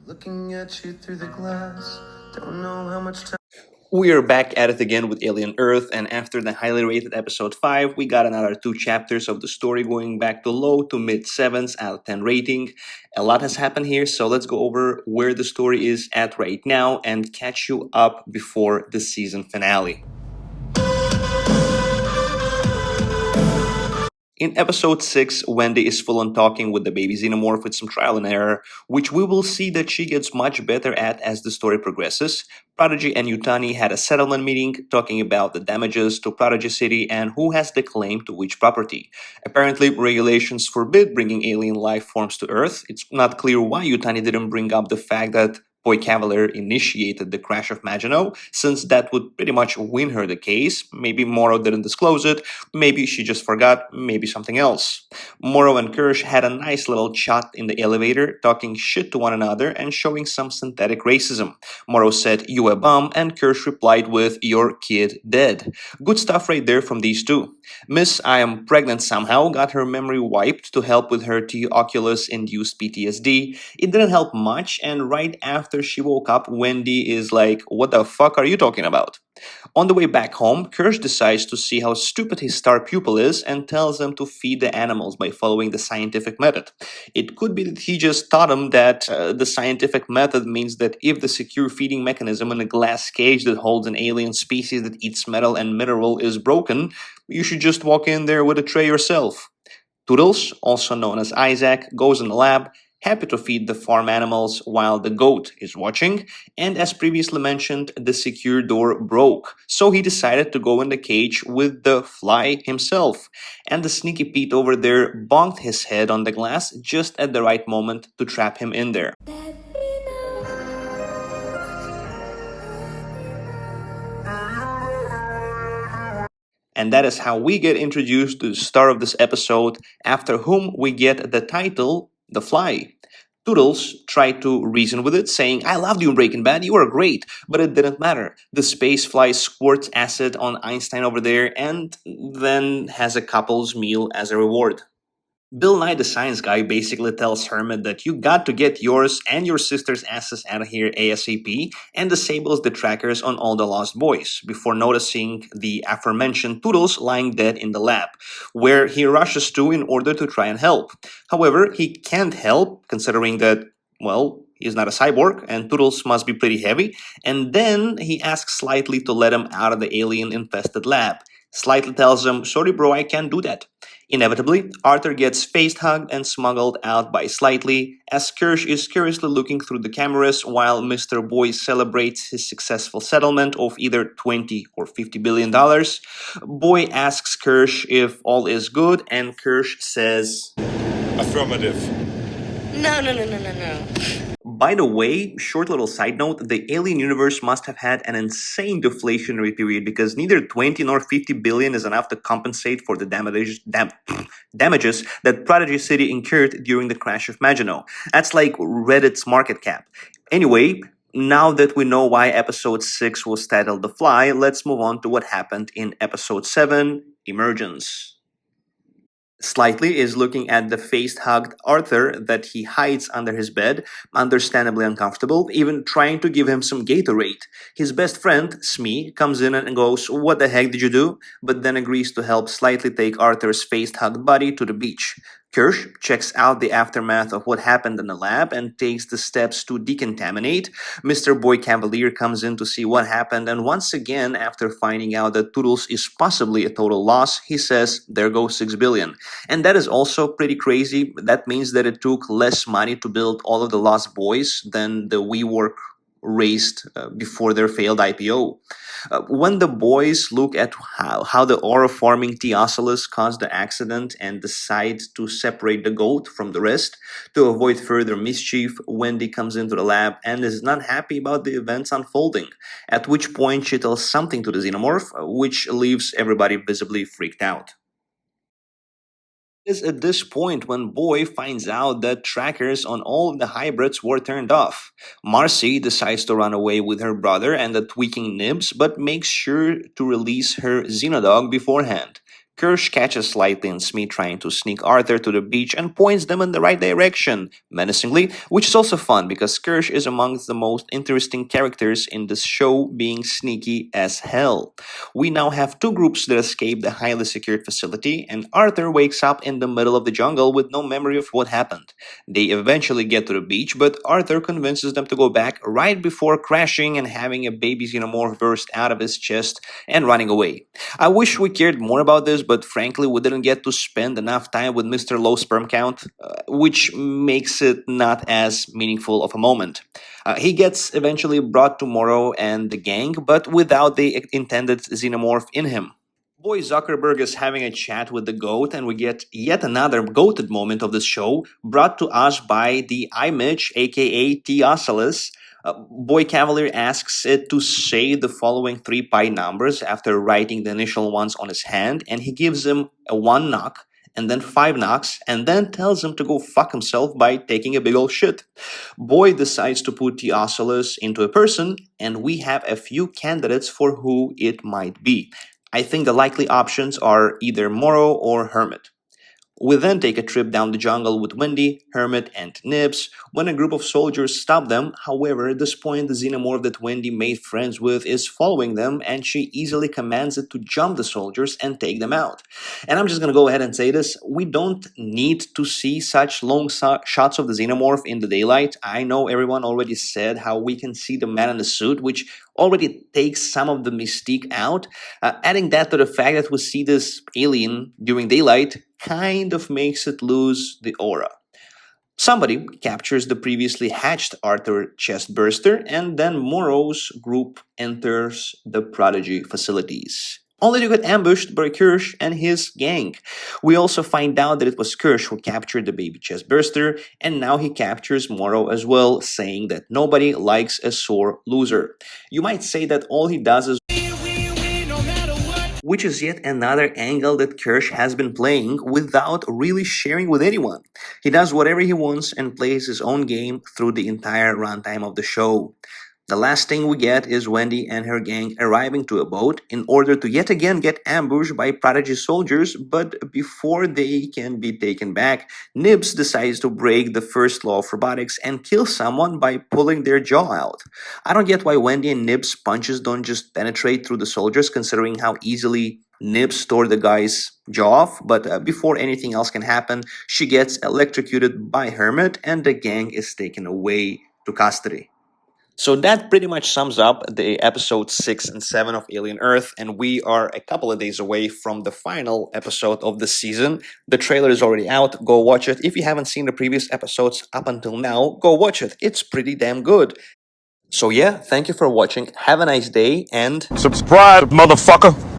Looking at you through the glass, don't know how much time. We are back at it again with Alien Earth, and after the highly rated episode 5, we got another 2 chapters of the story going back to low to mid 7s out of 10 rating. A lot has happened here, so let's go over where the story is at right now and catch you up before the season finale. In episode 6, Wendy is full on talking with the baby xenomorph with some trial and error, which we will see that she gets much better at as the story progresses. Prodigy and Yutani had a settlement meeting talking about the damages to Prodigy City and who has the claim to which property. Apparently, regulations forbid bringing alien life forms to Earth. It's not clear why Yutani didn't bring up the fact that Boy Cavalier initiated the crash of Maginot, since that would pretty much win her the case. Maybe Morrow didn't disclose it, maybe she just forgot, maybe something else. Morrow and Kirsch had a nice little chat in the elevator, talking shit to one another and showing some synthetic racism. Morrow said, "You a bum," and Kirsch replied with, "Your kid dead." Good stuff right there from these two. Miss I Am Pregnant Somehow got her memory wiped to help with her T-Oculus-induced PTSD. It didn't help much, and right after she woke up, Wendy is like, "What the fuck are you talking about?" On the way back home, Kirsch decides to see how stupid his star pupil is and tells them to feed the animals by following the scientific method. It could be that he just taught them that the scientific method means that if the secure feeding mechanism in a glass cage that holds an alien species that eats metal and mineral is broken, you should just walk in there with a tray yourself. Toodles, also known as Isaac, goes in the lab, happy to feed the farm animals while the goat is watching, and as previously mentioned, the secure door broke, so he decided to go in the cage with the fly himself, and the sneaky Pete over there bonked his head on the glass just at the right moment to trap him in there. And that is how we get introduced to the star of this episode, after whom we get the title, The Fly. Toodles tried to reason with it, saying, "I loved you in Breaking Bad, you were great," but it didn't matter. The space fly squirts acid on Einstein over there and then has a couple's meal as a reward. Bill Nye the Science Guy basically tells Hermit that you got to get yours and your sister's asses out of here ASAP, and disables the trackers on all the lost boys, before noticing the aforementioned Toodles lying dead in the lab, where he rushes to in order to try and help. However, he can't help, considering that, well, he's not a cyborg, and Toodles must be pretty heavy, and then he asks Slightly to let him out of the alien-infested lab. Slightly tells him, "Sorry bro, I can't do that." Inevitably, Arthur gets face-hugged and smuggled out by Slightly, as Kirsch is curiously looking through the cameras while Mr. Boy celebrates his successful settlement of either $20 or $50 billion. Boy asks Kirsch if all is good, and Kirsch says, "Affirmative." No. By the way, short little side note, the alien universe must have had an insane deflationary period, because neither 20 nor 50 billion is enough to compensate for the damages that Prodigy City incurred during the crash of Maginot. That's like Reddit's market cap. Anyway, now that we know why episode 6 was titled The Fly, let's move on to what happened in episode 7, Emergence. Slightly is looking at the face-hugged Arthur that he hides under his bed, understandably uncomfortable, even trying to give him some Gatorade. His best friend, Smee, comes in and goes, "What the heck did you do?" but then agrees to help Slightly take Arthur's face-hugged body to the beach. Kirsch checks out the aftermath of what happened in the lab and takes the steps to decontaminate. Mr. Boy Cavalier comes in to see what happened, and once again, after finding out that Toodles is possibly a total loss, he says, "There goes 6 billion." And that is also pretty crazy. That means that it took less money to build all of the Lost Boys than the WeWork raised before their failed IPO. When the boys look at how the aura-forming T-Oculus caused the accident and decide to separate the goat from the rest to avoid further mischief, Wendy comes into the lab and is not happy about the events unfolding, at which point she tells something to the xenomorph, which leaves everybody visibly freaked out. It is at this point when Boy finds out that trackers on all of the hybrids were turned off. Marcy decides to run away with her brother and the tweaking Nibs, but makes sure to release her Xenodog beforehand. Kirsch catches Slightly and Smee trying to sneak Arthur to the beach and points them in the right direction, menacingly, which is also fun because Kirsch is amongst the most interesting characters in this show, being sneaky as hell. We now have two groups that escape the highly secured facility, and Arthur wakes up in the middle of the jungle with no memory of what happened. They eventually get to the beach, but Arthur convinces them to go back right before crashing and having a baby xenomorph burst out of his chest and running away. I wish we cared more about this, but frankly, we didn't get to spend enough time with Mr. Low Sperm Count, which makes it not as meaningful of a moment. He gets eventually brought to Morrow and the gang, but without the intended xenomorph in him. Boy Zuckerberg is having a chat with the goat, and we get yet another goated moment of the show, brought to us by the iMitch, aka Theophilus. Boy Cavalier asks it to say the following three pi numbers after writing the initial ones on his hand, and he gives him a one knock, and then five knocks, and then tells him to go fuck himself by taking a big ol' shit. Boy decides to put Theophilus into a person, and we have a few candidates for who it might be. I think the likely options are either Morrow or Hermit. We then take a trip down the jungle with Wendy, Hermit, and Nibs when a group of soldiers stop them. However, at this point, the xenomorph that Wendy made friends with is following them, and she easily commands it to jump the soldiers and take them out. And I'm just gonna go ahead and say this: we don't need to see such long shots of the xenomorph in the daylight. I know everyone already said how we can see the man in the suit, which already takes some of the mystique out. Adding that to the fact that we see this alien during daylight kind of makes it lose the aura. Somebody captures the previously hatched Arthur chestburster, and then Morrow's group enters the Prodigy facilities, only to get ambushed by Kirsch and his gang. We also find out that it was Kirsch who captured the baby chestburster, and now he captures Morrow as well, saying that nobody likes a sore loser. You might say that all he does is, which is yet another angle that Kirsch has been playing without really sharing with anyone. He does whatever he wants and plays his own game through the entire runtime of the show. The last thing we get is Wendy and her gang arriving to a boat in order to yet again get ambushed by Prodigy soldiers, but before they can be taken back, Nibs decides to break the first law of robotics and kill someone by pulling their jaw out. I don't get why Wendy and Nibs' punches don't just penetrate through the soldiers, considering how easily Nibs tore the guy's jaw off, but before anything else can happen, she gets electrocuted by Hermit and the gang is taken away to custody. So that pretty much sums up the episode 6 and 7 of Alien Earth, and we are a couple of days away from the final episode of the season. The trailer is already out. Go watch it. If you haven't seen the previous episodes up until now, go watch it. It's pretty damn good. So yeah, thank you for watching. Have a nice day and subscribe, motherfucker.